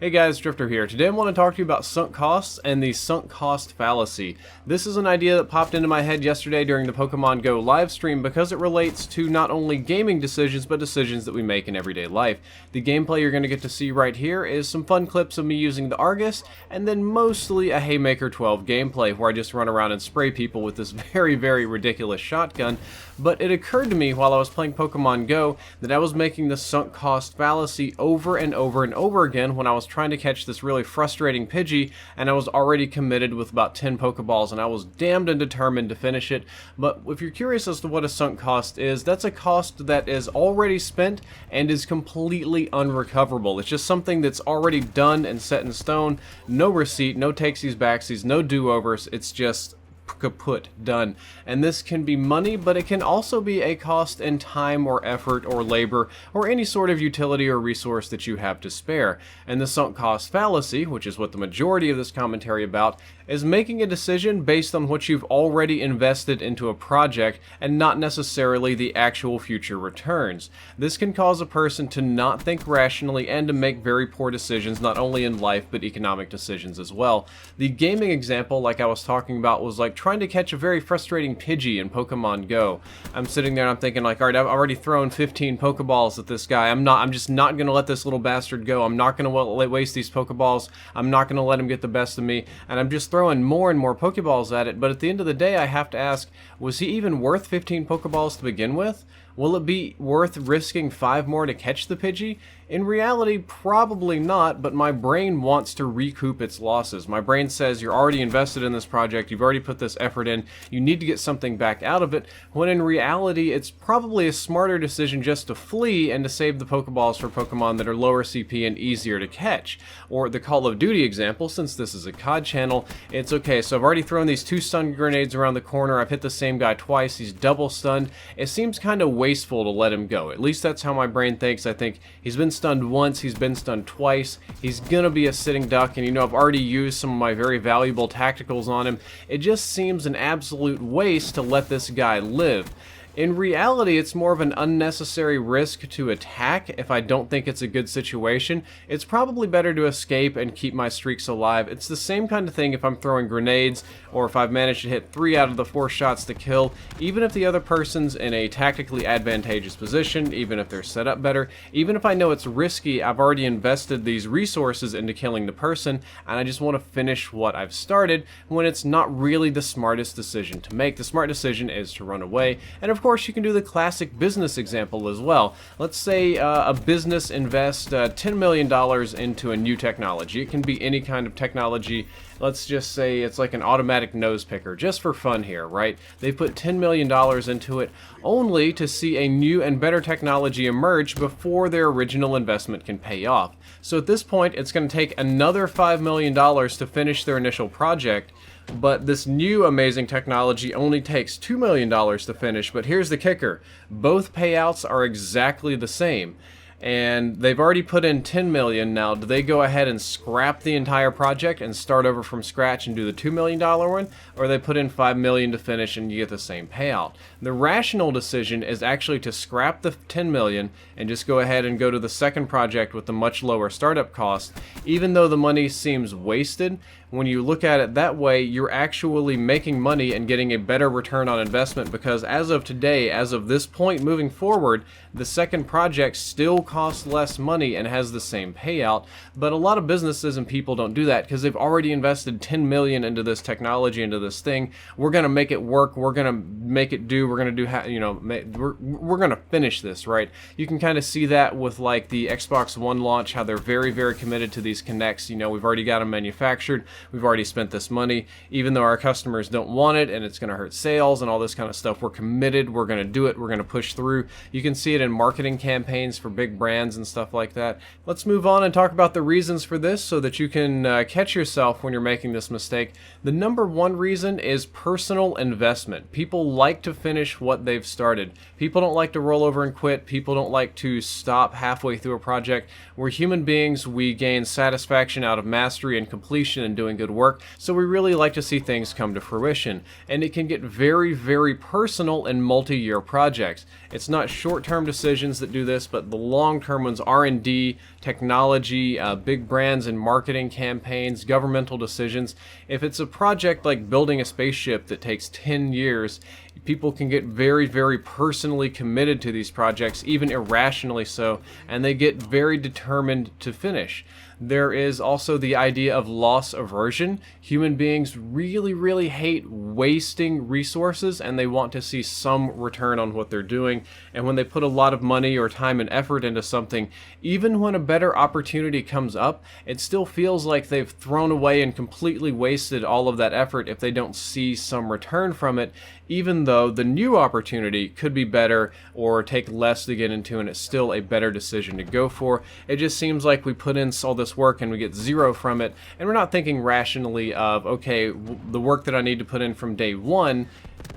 Hey guys, Drifter here. Today I want to talk to you about sunk costs and the sunk cost fallacy. This is an idea that popped into my head yesterday during the Pokemon Go live stream because it relates to not only gaming decisions, but decisions that we make in everyday life. The gameplay you're going to get to see right here is some fun clips of me using the Argus, and then mostly a Haymaker 12 gameplay where I just run around and spray people with this very ridiculous shotgun. But it occurred to me while I was playing Pokemon Go that I was making the sunk cost fallacy over and over again when I was trying to catch this really frustrating Pidgey, and I was already committed with about 10 Pokeballs, and I was damned and determined to finish it. But if you're curious as to what a sunk cost is, that's a cost that is already spent and is completely unrecoverable. It's just something that's already done and set in stone. No receipt, no takesies backsies, no do-overs. It's just kaput, done. And this can be money, but it can also be a cost in time or effort or labor or any sort of utility or resource that you have to spare. And the sunk cost fallacy, which is what the majority of this commentary about, is making a decision based on what you've already invested into a project and not necessarily the actual future returns. This can cause a person to not think rationally and to make very poor decisions, not only in life but economic decisions as well. The gaming example, like I was talking about, was like trying to catch a very frustrating Pidgey in Pokemon Go. I'm sitting there and I'm thinking like, alright, I've already thrown 15 Pokeballs at this guy. I'm just not going to let this little bastard go. I'm not going to waste these Pokeballs. I'm not going to let him get the best of me. And I'm just throwing more and more Pokeballs at it. But at the end of the day, I have to ask, was he even worth 15 Pokeballs to begin with? Will it be worth risking 5 more to catch the Pidgey? In reality, probably not, but my brain wants to recoup its losses. My brain says, you're already invested in this project, you've already put this effort in, you need to get something back out of it, when in reality, it's probably a smarter decision just to flee and to save the Pokeballs for Pokemon that are lower CP and easier to catch. Or the Call of Duty example, since this is a COD channel, it's okay, so I've already thrown these 2 stun grenades around the corner, I've hit the same guy twice, he's double stunned. It seems kind of wasteful to let him go. At least that's how my brain thinks. I think he's been stunned once, he's been stunned twice, he's gonna be a sitting duck, and I've already used some of my very valuable tacticals on him. It just seems an absolute waste to let this guy live. In reality, it's more of an unnecessary risk to attack if I don't think it's a good situation. It's probably better to escape and keep my streaks alive. It's the same kind of thing if I'm throwing grenades or if I've managed to hit 3 out of the 4 shots to kill. Even if the other person's in a tactically advantageous position, even if they're set up better, even if I know it's risky, I've already invested these resources into killing the person, and I just want to finish what I've started when it's not really the smartest decision to make. The smart decision is to run away, and of course you can do the classic business example as well. Let's say a business invests $10 million into a new technology. It can be any kind of technology. Let's just say it's like an automatic nose picker, just for fun here, right? They put $10 million into it only to see a new and better technology emerge before their original investment can pay off. So at this point, it's going to take another $5 million to finish their initial project. But this new amazing technology only takes $2 million to finish, but here's the kicker. Both payouts are exactly the same. And they've already put in $10 million now. Do they go ahead and scrap the entire project and start over from scratch and do the $2 million one? Or they put in $5 million to finish and you get the same payout? The rational decision is actually to scrap the $10 million and just go ahead and go to the second project with the much lower startup cost. Even though the money seems wasted, when you look at it that way, you're actually making money and getting a better return on investment, because as of today, as of this point moving forward, the second project still costs less money and has the same payout. But a lot of businesses and people don't do that because they've already invested $10 million into this technology, into this thing. We're going to make it work. We're going to make it do. We're going to do, we're going to finish this, right? You can kind of see that with like the Xbox One launch, how they're very committed to these Kinects. We've already got them manufactured. We've already spent this money, even though our customers don't want it and it's going to hurt sales and all this kind of stuff. We're committed. We're going to do it. We're going to push through. You can see it in marketing campaigns for big brands and stuff like that. Let's move on and talk about the reasons for this so that you can catch yourself when you're making this mistake. The number one reason is personal investment. People like to finish what they've started. People don't like to roll over and quit. People don't like to stop halfway through a project. We're human beings. We gain satisfaction out of mastery and completion and doing good work, so we really like to see things come to fruition. And it can get very personal in multi-year projects. It's not short-term decisions that do this, but the long-term ones, R&D, technology, big brands and marketing campaigns, governmental decisions. If it's a project like building a spaceship that takes 10 years, people can get very, very personally committed to these projects, even irrationally so, and they get very determined to finish. There is also the idea of loss aversion. Human beings really, really hate wasting resources, and they want to see some return on what they're doing. And when they put a lot of money or time and effort into something, even when a better opportunity comes up, it still feels like they've thrown away and completely wasted all of that effort if they don't see some return from it, even though the new opportunity could be better or take less to get into, and it's still a better decision to go for. It just seems like we put in all this work and we get zero from it, and we're not thinking rationally of, okay, the work that I need to put in from day one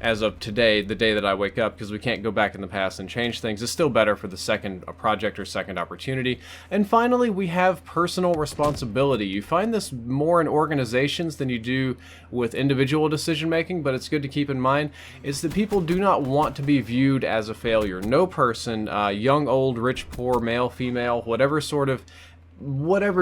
as of today, the day that I wake up, because we can't go back in the past and change things, is still better for the second project or second opportunity. And finally, we have personal responsibility. You find this more in organizations than you do with individual decision making, but it's good to keep in mind is that people do not want to be viewed as a failure. No person, young, old, rich, poor, male, female, whatever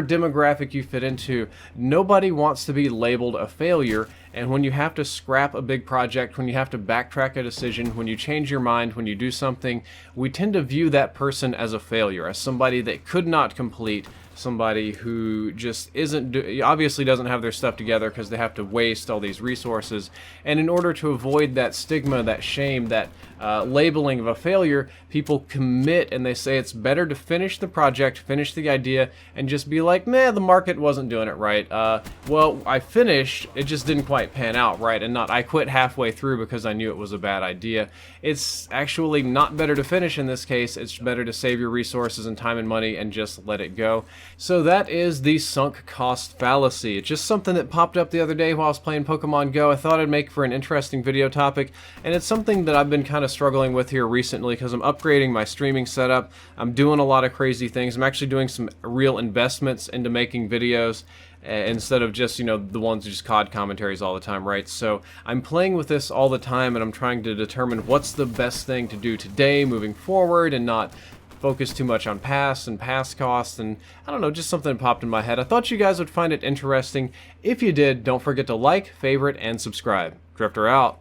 demographic you fit into, nobody wants to be labeled a failure. And when you have to scrap a big project, when you have to backtrack a decision, when you change your mind, when you do something, we tend to view that person as a failure, as somebody that could not complete, somebody who just obviously doesn't have their stuff together because they have to waste all these resources. And in order to avoid that stigma, that shame, that labeling of a failure, people commit and they say it's better to finish the project, finish the idea, and just be like, nah, the market wasn't doing it right. Well, I finished, it just didn't quite pan out right, and not I quit halfway through because I knew it was a bad idea. It's actually not better to finish in this case. It's better to save your resources and time and money and just let it go. So that is the sunk cost fallacy. It's just something that popped up the other day while I was playing Pokemon Go. I thought I'd make for an interesting video topic, and it's something that I've been kind of struggling with here recently because I'm upgrading my streaming setup. I'm doing a lot of crazy things. I'm actually doing some real investments into making videos instead of just, the ones who just COD commentaries all the time, right? So I'm playing with this all the time, and I'm trying to determine what's the best thing to do today moving forward and not focus too much on past costs, and I don't know, just something popped in my head. I thought you guys would find it interesting. If you did, don't forget to like, favorite, and subscribe. Drifter out.